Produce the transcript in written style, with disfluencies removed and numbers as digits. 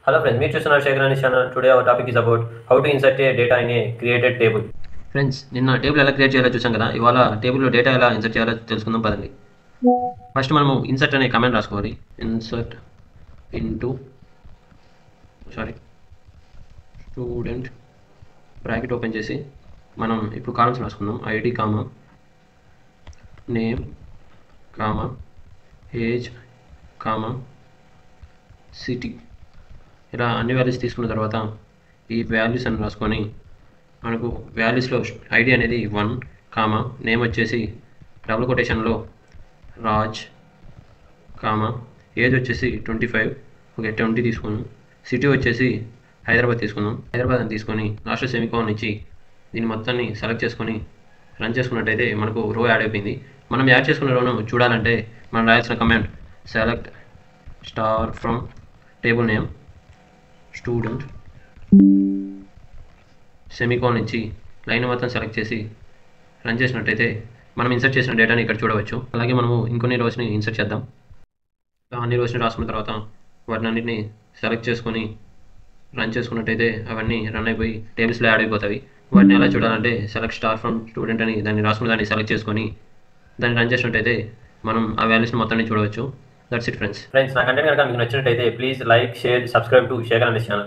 Hello friends, meet Krishna Shekhar on this channel. Today our topic is about how to insert a data in a created table. Friends నిన్న table ఎలా create చేయాలో చూసాం కదా. ఇవాళ టేబుల్లో data ఎలా insert చేయాలో తెలుసుకుందాం పదండి. ఫస్ట్ మనము ఇన్సర్ట్ అనే కమాండ్ రాసుకోవాలి. Insert into student bracket open చేసి మనం ఇప్పుడు కాలమ్స్ రాసుకుందాం. ID comma name comma age comma city, ఇలా అన్ని వాల్యూస్ తీసుకున్న తర్వాత ఈ వాల్యూస్ అని రాసుకొని మనకు వాల్యూస్లో ఐడి అనేది 1 కామా నేమ్ వచ్చేసి డబుల్ కొటేషన్లో రాజ్ కామా ఏజ్ వచ్చేసి 25, ఓకే 20 తీసుకున్నాం. సిటీ వచ్చేసి హైదరాబాద్ తీసుకుందాం. హైదరాబాద్ అని తీసుకొని లాస్ట్ సెమికోన్ ఇచ్చి దీన్ని మొత్తాన్ని సెలెక్ట్ చేసుకొని రన్ చేసుకున్నట్టయితే మనకు రో యాడ్ అయిపోయింది. మనం యాడ్ చేసుకున్న రోను చూడాలంటే మనం రాయాల్సిన command select star from table name student semicolon ఇచ్చి లైన్ మొత్తం సెలెక్ట్ చేసి రన్ చేసినట్టయితే మనం ఇన్సర్ట్ చేసిన డేటాని ఇక్కడ చూడవచ్చు. అలాగే మనము ఇంకొన్ని రోస్ని ఇన్సర్ట్ చేద్దాం. అన్ని రోస్ని రాసుకున్న తర్వాత వాటిని అన్నింటినీ సెలెక్ట్ చేసుకొని రన్ చేసుకున్నట్టయితే అవన్నీ రన్ అయిపోయి టేబుల్స్లో యాడ్ అయిపోతాయి. వాటిని ఎలా చూడాలంటే సెలెక్ట్ స్టార్ ఫ్రమ్ స్టూడెంట్ అని దాన్ని రాసుకున్న దాన్ని సెలెక్ట్ చేసుకొని దాన్ని రన్ చేసినట్టయితే మనం ఆ వాల్యూస్ని మొత్తాన్ని చూడవచ్చు. That's it friends. నా కంటెంట్ కనుక మీకు నచ్చినట్టయితే please like, share, subscribe to Shekhar అనే ఛానల్.